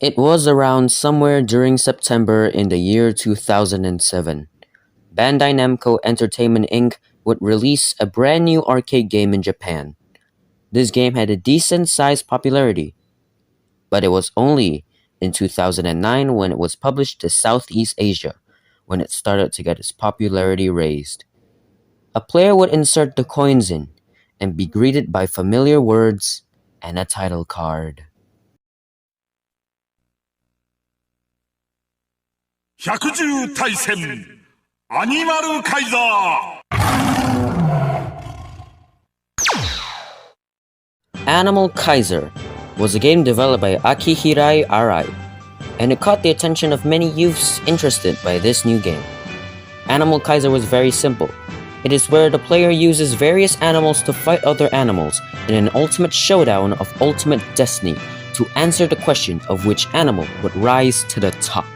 It was around somewhere during September in the year 2007. Bandai Namco Entertainment Inc. would release a brand new arcade game in Japan. This game had a decent sized popularity, but it was only in 2009 when it was published to Southeast Asia when it started to get its popularity raised. A player would insert the coins in and be greeted by familiar words and a title card. 百獣大戦アニマルカイザー Animal Kaiser was a game developed by Akihiro Arai, and it caught the attention of many youths interested by this new game. Animal Kaiser was very simple. It is where the player uses various animals to fight other animals in an ultimate showdown of ultimate destiny to answer the question of which animal would rise to the top.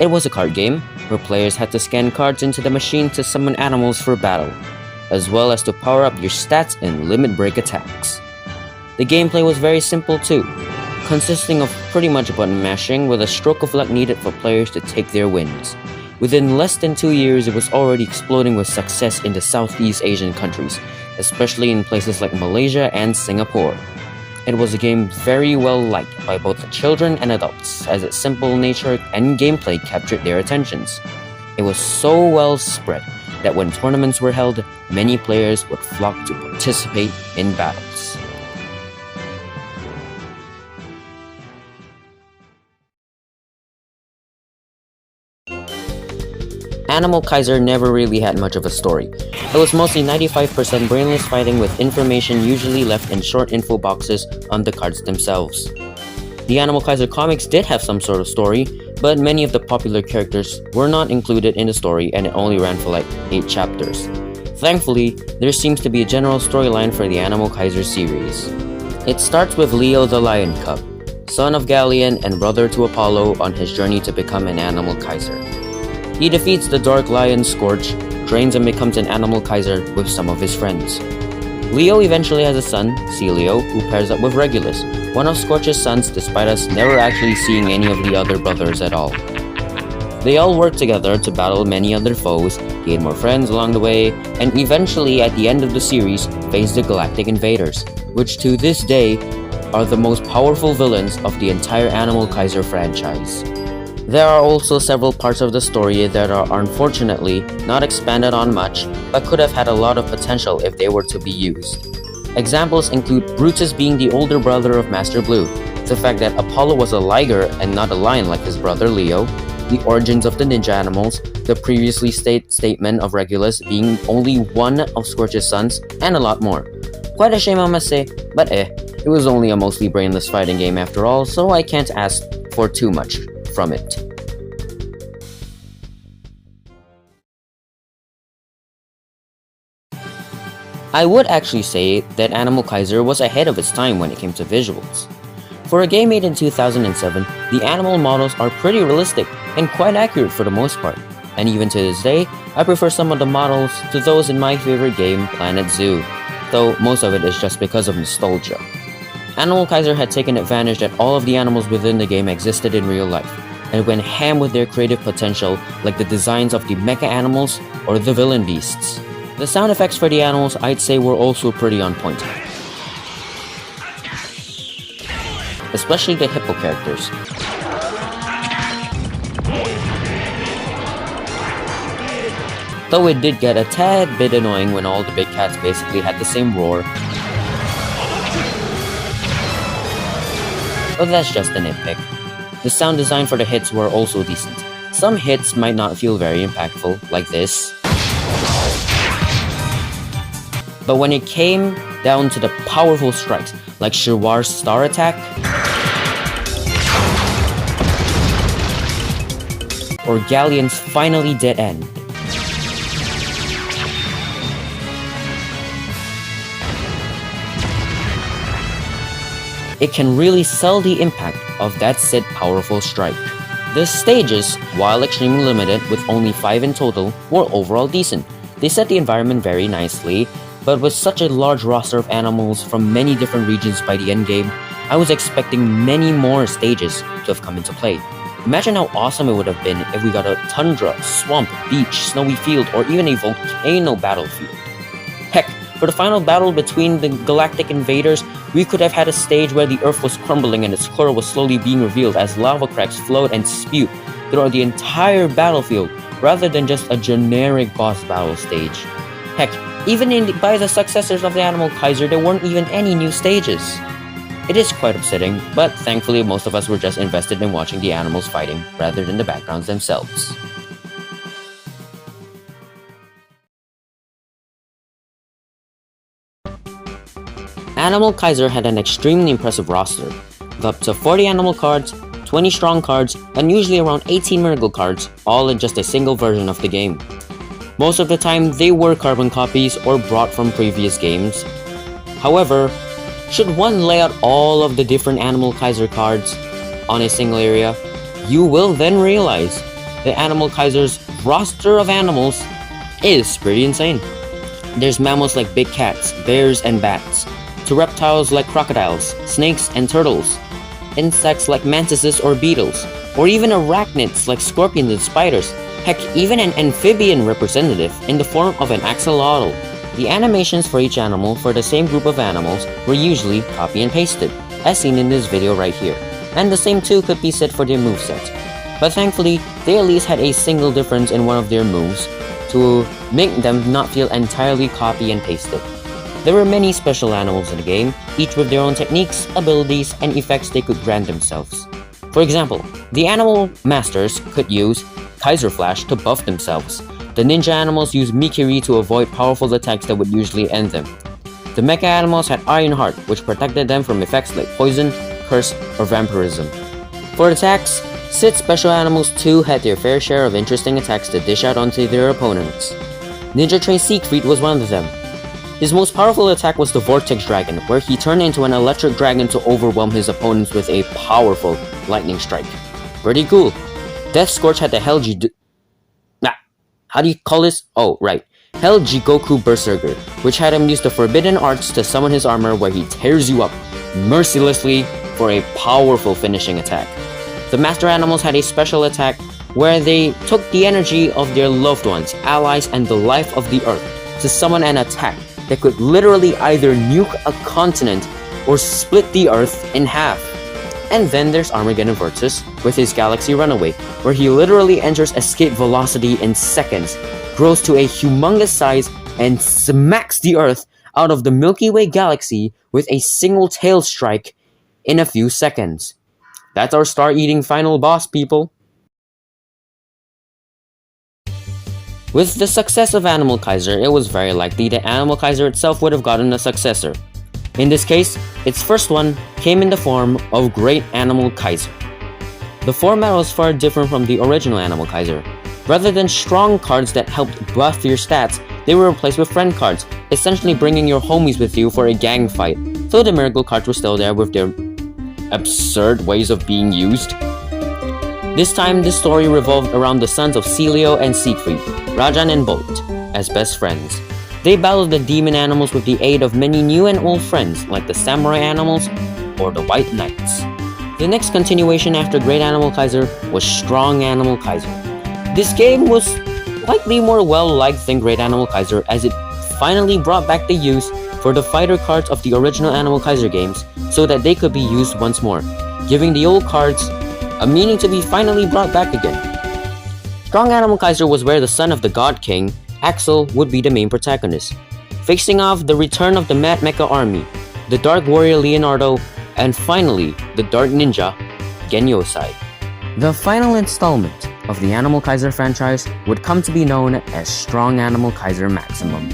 It was a card game where players had to scan cards into the machine to summon animals for battle, as well as to power up your stats and limit break attacks. The gameplay was very simple too, consisting of pretty much button mashing with a stroke of luck needed for players to take their wins. Within less than 2 years, it was already exploding with success in the Southeast Asian countries, especially in places like Malaysia and Singapore. It was a game very well liked by both the children and adults, as its simple nature and gameplay captured their attentions. It was so well spread that when tournaments were held, many players would flock to participate in battles. Animal Kaiser never really had much of a story. It was mostly 95% brainless fighting with information usually left in short info boxes on the cards themselves. The Animal Kaiser comics did have some sort of story, but many of the popular characters were not included in the story and it only ran for like 8 chapters. Thankfully, there seems to be a general storyline for the Animal Kaiser series. It starts with Leo the Lion Cub, son of Galleon and brother to Apollo on his journey to become an Animal Kaiser. He defeats the Dark Lion Scorch, trains and becomes an Animal Kaiser with some of his friends. Leo eventually has a son, Celio, who pairs up with Regulus, one of Scorch's sons, despite us never actually seeing any of the other brothers at all. They all work together to battle many other foes, gain more friends along the way, and eventually at the end of the series face the Galactic Invaders, which to this day are the most powerful villains of the entire Animal Kaiser franchise. There are also several parts of the story that are unfortunately not expanded on much, but could have had a lot of potential if they were to be used. Examples include Brutus being the older brother of Master Blue, the fact that Apollo was a liger and not a lion like his brother Leo, the origins of the ninja animals, the previously statement of Regulus being only one of Scorch's sons, and a lot more. Quite a shame I must say, but it was only a mostly brainless fighting game after all, so I can't ask for too much from it. I would actually say that Animal Kaiser was ahead of its time when it came to visuals. For a game made in 2007, the animal models are pretty realistic and quite accurate for the most part, and even to this day, I prefer some of the models to those in my favorite game, Planet Zoo, though most of it is just because of nostalgia. Animal Kaiser had taken advantage that all of the animals within the game existed in real life, and went ham with their creative potential like the designs of the mecha animals or the villain beasts. The sound effects for the animals I'd say were also pretty on point, especially the hippo characters. Though it did get a tad bit annoying when all the big cats basically had the same roar. But that's just a nitpick. The sound design for the hits were also decent. Some hits might not feel very impactful, like this. But when it came down to the powerful strikes, like Shirwar's Star Attack, or Galleon's Finally Dead End, it can really sell the impact of that said powerful strike. The stages, while extremely limited with only 5 in total, were overall decent. They set the environment very nicely, but with such a large roster of animals from many different regions by the endgame, I was expecting many more stages to have come into play. Imagine how awesome it would have been if we got a tundra, swamp, beach, snowy field, or even a volcano battlefield. Heck, for the final battle between the galactic invaders, we could have had a stage where the Earth was crumbling and its core was slowly being revealed as lava cracks flowed and spewed throughout the entire battlefield, rather than just a generic boss battle stage. Heck, even by the successors of the Animal Kaiser, there weren't even any new stages. It is quite upsetting, but thankfully most of us were just invested in watching the animals fighting rather than the backgrounds themselves. Animal Kaiser had an extremely impressive roster, with up to 40 animal cards, 20 strong cards, and usually around 18 miracle cards, all in just a single version of the game. Most of the time, they were carbon copies or brought from previous games. However, should one lay out all of the different Animal Kaiser cards on a single area, you will then realize the Animal Kaiser's roster of animals is pretty insane. There's mammals like big cats, bears, and bats, to reptiles like crocodiles, snakes, and turtles, insects like mantises or beetles, or even arachnids like scorpions and spiders. Heck, even an amphibian representative in the form of an axolotl. The animations for each animal for the same group of animals were usually copy and pasted, as seen in this video right here, and the same too could be said for their moveset. But thankfully, they at least had a single difference in one of their moves to make them not feel entirely copy and pasted. There were many special animals in the game, each with their own techniques, abilities, and effects they could grant themselves. For example, the animal masters could use Kaiser Flash to buff themselves. The ninja animals used Mikiri to avoid powerful attacks that would usually end them. The mecha animals had Iron Heart, which protected them from effects like poison, curse, or vampirism. For attacks, Sith special animals too had their fair share of interesting attacks to dish out onto their opponents. Ninja Train Siegfried was one of them. His most powerful attack was the Vortex Dragon, where he turned into an electric dragon to overwhelm his opponents with a powerful lightning strike. Pretty cool. Death Scorch had the Hell Jigoku Berserker, which had him use the Forbidden Arts to summon his armor where he tears you up mercilessly for a powerful finishing attack. The Master Animals had a special attack where they took the energy of their loved ones, allies, and the life of the Earth to summon an attack that could literally either nuke a continent or split the Earth in half. And then there's Armageddon Versus with his Galaxy Runaway, where he literally enters escape velocity in seconds, grows to a humongous size, and smacks the Earth out of the Milky Way galaxy with a single tail strike in a few seconds. That's our star-eating final boss, people. With the success of Animal Kaiser, it was very likely that Animal Kaiser itself would have gotten a successor. In this case, its first one came in the form of Great Animal Kaiser. The format was far different from the original Animal Kaiser. Rather than strong cards that helped buff your stats, they were replaced with friend cards, essentially bringing your homies with you for a gang fight, though the miracle cards were still there with their absurd ways of being used. This time, the story revolved around the sons of Celio and Siegfried, Rajan and Bolt, as best friends. They battled the demon animals with the aid of many new and old friends, like the samurai animals or the white knights. The next continuation after Great Animal Kaiser was Strong Animal Kaiser. This game was likely more well-liked than Great Animal Kaiser, as it finally brought back the use for the fighter cards of the original Animal Kaiser games so that they could be used once more, giving the old cards a meaning to be finally brought back again. Strong Animal Kaiser was where the son of the God King, Axel, would be the main protagonist, facing off the return of the Mad Mecha Army, the Dark Warrior Leonardo, and finally, the Dark Ninja, Genyosai. The final installment of the Animal Kaiser franchise would come to be known as Strong Animal Kaiser Maximum,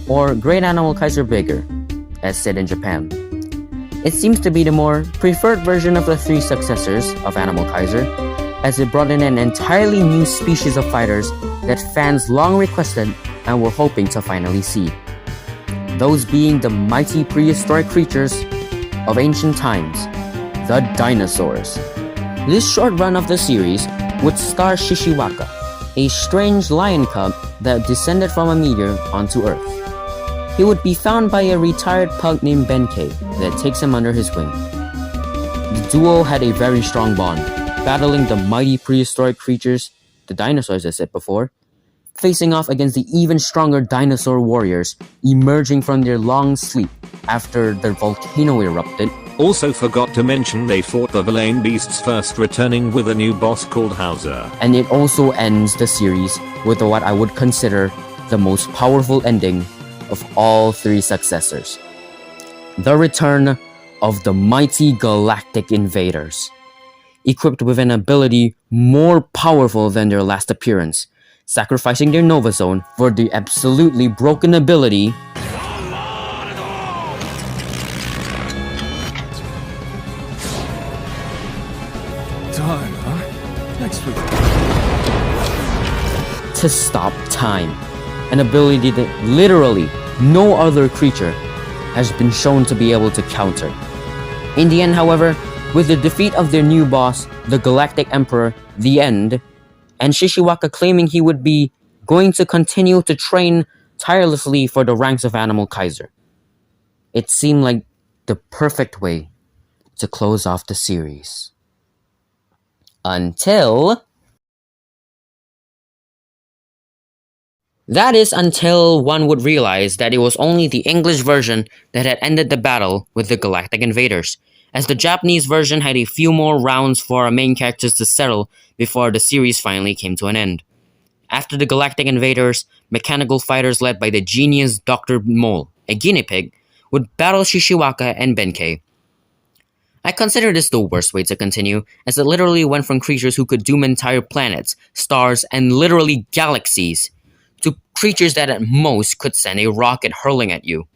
or Great Animal Kaiser Bigger, as said in Japan. It seems to be the more preferred version of the three successors of Animal Kaiser, as it brought in an entirely new species of fighters that fans long requested and were hoping to finally see. Those being the mighty prehistoric creatures of ancient times, the dinosaurs. This short run of the series would star Shishiwaka, a strange lion cub that descended from a meteor onto Earth. He would be found by a retired pug named Benkei that takes him under his wing. The duo had a very strong bond, battling the mighty prehistoric creatures, the dinosaurs I said before, facing off against the even stronger dinosaur warriors emerging from their long sleep after their volcano erupted. Also forgot to mention they fought the villain beasts first, returning with a new boss called Hauser. And it also ends the series with what I would consider the most powerful ending of all three successors. The return of the mighty galactic invaders, equipped with an ability more powerful than their last appearance, sacrificing their Nova Zone for the absolutely broken ability Time, huh? Next week. to stop time, an ability that literally no other creature has been shown to be able to counter. In the end, however, with the defeat of their new boss, the Galactic Emperor, the end, and Shishiwaka claiming he would be going to continue to train tirelessly for the ranks of Animal Kaiser, it seemed like the perfect way to close off the series. Until one would realize that it was only the English version that had ended the battle with the Galactic Invaders, as the Japanese version had a few more rounds for our main characters to settle before the series finally came to an end. After the Galactic Invaders, mechanical fighters led by the genius Dr. Mole, a guinea pig, would battle Shishiwaka and Benkei. I consider this the worst way to continue, as it literally went from creatures who could doom entire planets, stars, and literally galaxies, to creatures that at most could send a rocket hurling at you.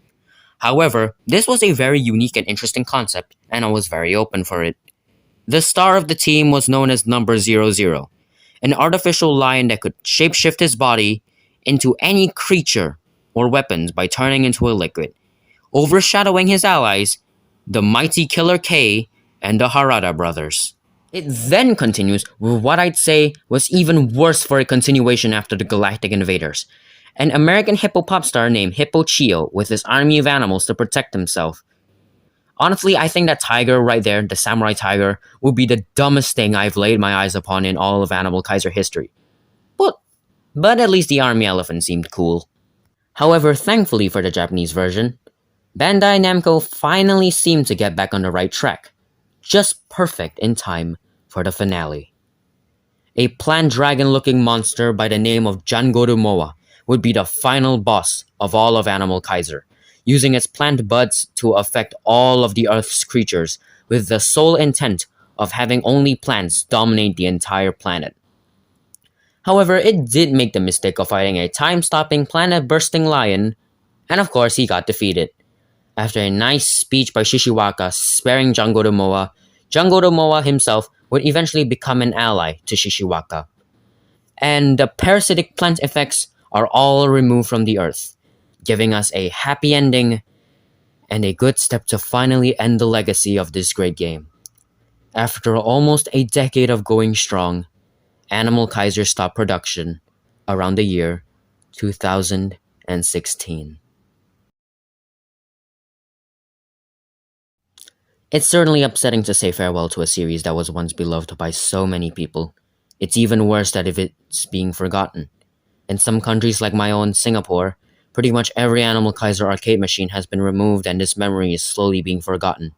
However, this was a very unique and interesting concept, and I was very open for it. The star of the team was known as Number 00, an artificial lion that could shapeshift his body into any creature or weapons by turning into a liquid, overshadowing his allies, the mighty Killer K and the Harada brothers. It then continues with what I'd say was even worse for a continuation after the Galactic Invaders, an American hippo pop star named Hippo Chio with his army of animals to protect himself. Honestly, I think that tiger right there, the samurai tiger, would be the dumbest thing I've laid my eyes upon in all of Animal Kaiser history. But at least the army elephant seemed cool. However, thankfully for the Japanese version, Bandai Namco finally seemed to get back on the right track, just perfect in time for the finale. A plant dragon-looking monster by the name of Jangoru Moa would be the final boss of all of Animal Kaiser, using its plant buds to affect all of the Earth's creatures with the sole intent of having only plants dominate the entire planet. However, it did make the mistake of fighting a time-stopping, planet-bursting lion, and of course he got defeated. After a nice speech by Shishiwaka sparing Jangoru Moa himself would eventually become an ally to Shishiwaka. And the parasitic plant effects are all removed from the Earth, giving us a happy ending and a good step to finally end the legacy of this great game. After almost a decade of going strong, Animal Kaiser stopped production around the year 2016. It's certainly upsetting to say farewell to a series that was once beloved by so many people. It's even worse that if it's being forgotten. In some countries like my own, Singapore, pretty much every Animal Kaiser arcade machine has been removed and this memory is slowly being forgotten.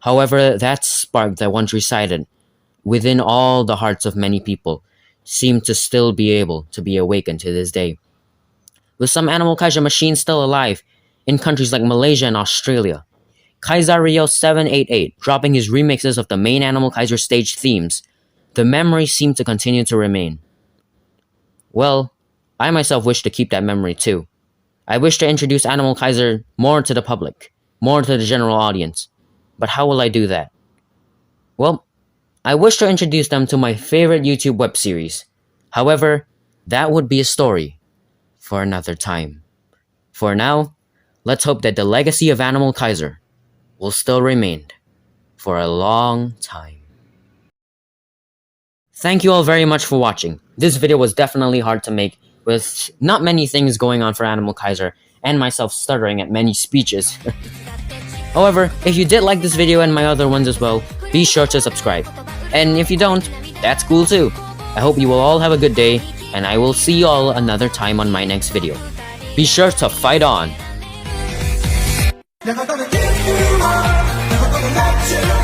However, that spark that once resided within all the hearts of many people seemed to still be able to be awakened to this day. With some Animal Kaiser machines still alive in countries like Malaysia and Australia, Kaiser Rio 788 dropping his remixes of the main Animal Kaiser stage themes, the memory seemed to continue to remain. Well, I myself wish to keep that memory too. I wish to introduce Animal Kaiser more to the public, more to the general audience. But how will I do that? Well, I wish to introduce them to my favorite YouTube web series. However, that would be a story for another time. For now, let's hope that the legacy of Animal Kaiser will still remain for a long time. Thank you all very much for watching. This video was definitely hard to make, with not many things going on for Animal Kaiser, and myself stuttering at many speeches. However, if you did like this video and my other ones as well, be sure to subscribe. And if you don't, that's cool too. I hope you will all have a good day, and I will see you all another time on my next video. Be sure to fight on! Never gonna give you up, never gonna let you